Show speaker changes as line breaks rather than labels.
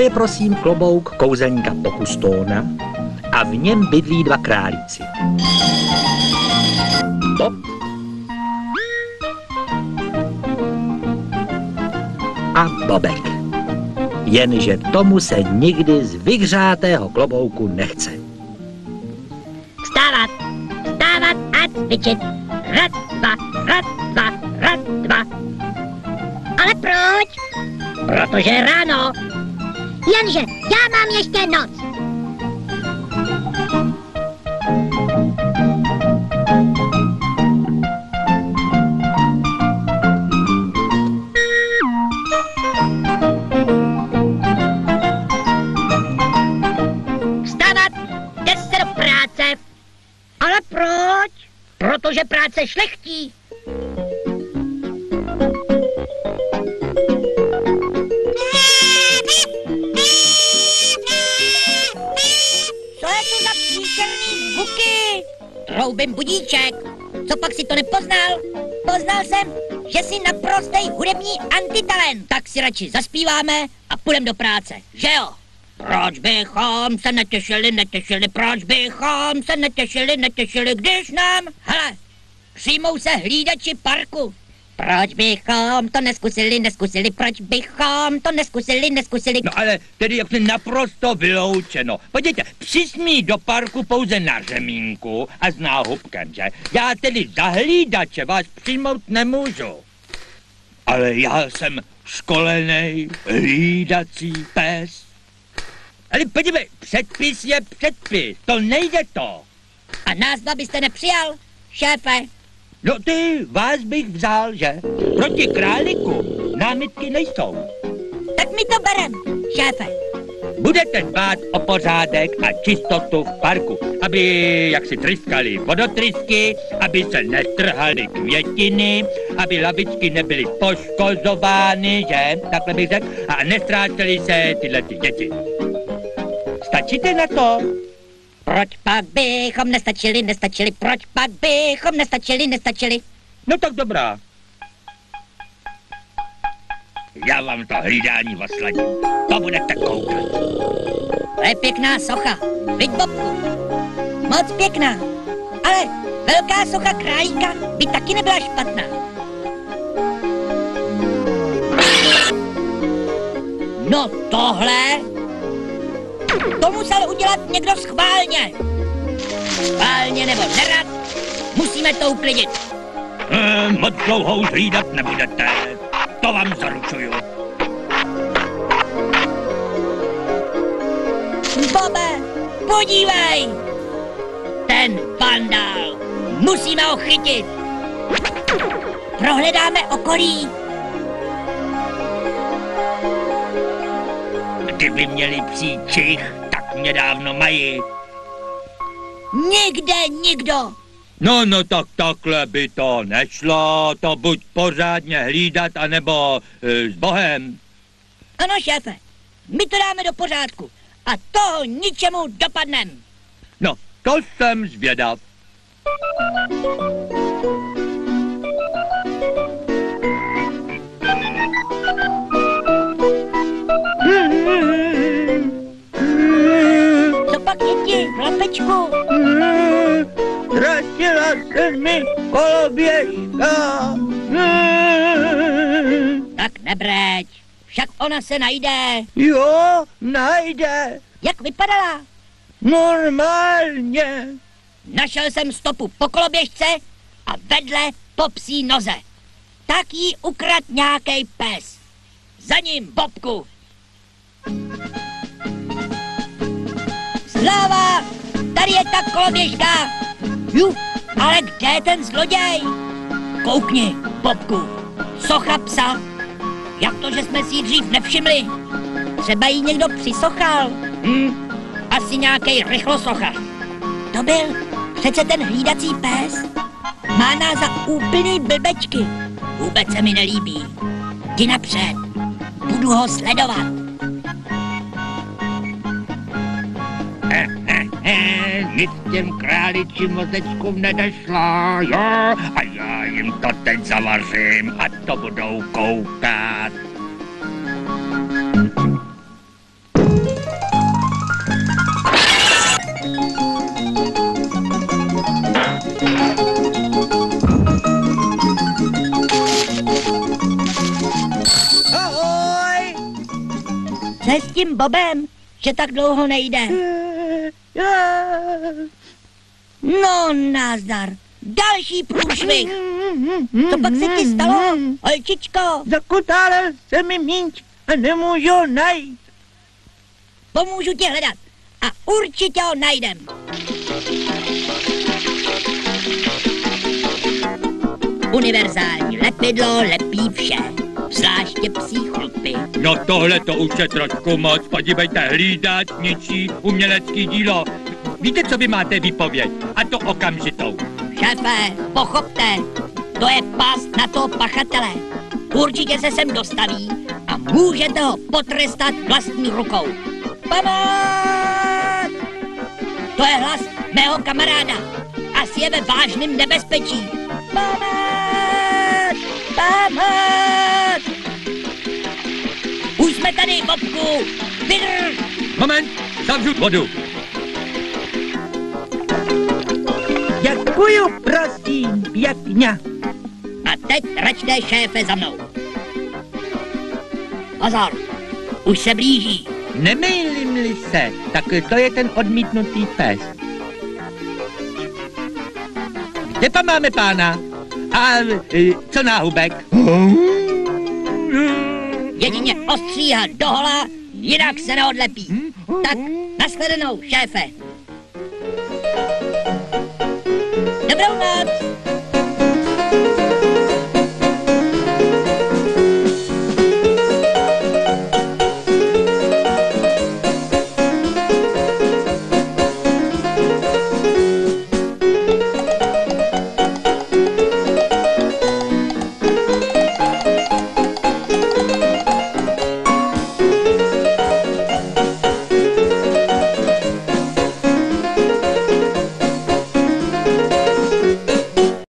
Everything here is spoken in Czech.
je prosím klobouk kouzelníka Pokustona a v něm bydlí 2 králíci. Bob a Bobek. Jenže tomu se nikdy z vyhřátého klobouku nechce.
Vstávat, vstávat a cvičit. Raz, dva, raz, dva, raz, dva. Ale proč? Protože je ráno. Jenže já mám ještě noc. Vstávat, jde se do práce. Ale proč? Protože práce šlechtí. Co je to za příšerný zvuky? Troubím budíček. Co pak si to nepoznal? Poznal jsem, že jsi naprostej hudební antitalent. Tak si radši zaspíváme a půjdem do práce, že jo? Proč bychom se netěšili, proč bychom se netěšili, když nám, hele, přijmou se hlídači parku. Proč bychom to neskusili, proč bychom to neskusili.
No ale tedy jak je naprosto vyloučeno. Podívejte, přismí do parku pouze na řemínku a s náhubkem, že? Já tedy za hlídače vás přijmout nemůžu. Ale já jsem školený hlídací pes. Ale podívej, předpis je předpis, to nejde to.
A nás dva byste nepřijal, šéfe?
No vás bych vzal, že? Proti králíku námitky nejsou.
Tak mi to berem, šéfe.
Budete dbát o pořádek a čistotu v parku, aby jak si tryskali vodotrysky, aby se nestrhaly květiny, aby lavičky nebyly poškozovány, že? Takhle bych řekl. A nestrácely se tyhle ty děti. Stačíte na to?
Proč pak bychom nestačili, proč pak bychom nestačili?
No tak dobrá. Já vám to hlídání osladím. To budete koukat.
To je pěkná socha, viď, Bobku? Moc pěkná. Ale velká socha králíka by taky nebyla špatná. No tohle... To musel udělat někdo schválně. Schválně nebo nerad, musíme to uklidit.
Moc dlouhou hlídat nebudete, to vám zaručuju.
Bobe, podívej! Ten vandál, musíme ho chytit. Prohledáme okolí.
Kdyby měli psí čich, tak mě dávno mají.
Nikde nikdo.
No tak takhle by to nešlo, to buď pořádně hlídat, anebo s Bohem.
Ano, šéfe, my to dáme do pořádku a toho ničemu dopadnem.
No, to jsem zvědav.
Co pak je ti, chlapečku?
Ztratila se mi koloběžka.
Tak nebreď, však ona se najde.
Jo, najde.
Jak vypadala?
Normálně.
Našel jsem stopu po koloběžce a vedle po psí noze. Tak jí ukradl nějakej pes. Za ním, Bobku. Sláva, tady je ta koloběžka. Ale kde je ten zloděj? Koukni, Bobku, socha psa. Jak to, že jsme si ji dřív nevšimli? Třeba jí někdo přisochal. Asi nějakej rychlosochař. To byl přece ten hlídací pes. Má nás za úplný blbečky. Vůbec se mi nelíbí. Jdi napřed. Budu ho sledovat.
Nic těm králičím mozečkům nedošlo, jo? A já jim to teď zavařím a to budou koukat.
tím Bobem, že tak dlouho nejde. No, nazdar. Další průšvih. Co pak se ti stalo, holčičko?
Zakotálel se mi míč a nemůžu ho najít.
Pomůžu ti hledat a určitě ho najdem. Univerzální lepidlo lepí vše, zvláště psí chlupy.
No tohle to už je trošku moc, podívejte, hlídat něčí umělecký dílo. Víte, co vy máte vypověď? A to okamžitou.
Šéfe, pochopte, to je past na toho pachatele. Určitě se sem dostaví a můžete ho potrestat vlastní rukou. Pomoc! To je hlas mého kamaráda. Asi je ve vážném nebezpečí. Pomoc! Pomoc! Už jsme tady, Bobku! Vydrž!
Moment, zavřu vodu.
Děkuju, prosím, pěkně.
A teď račte, šéfe, za mnou. Pozor, už se blíží.
Nemýlím-li se, tak to je ten odmítnutý pes. Kde pa máme pána? A co náhubek?
Jedině ostříhat dohola, jinak se neodlepí. Tak, nashledanou, šéfe. Dobrou noc.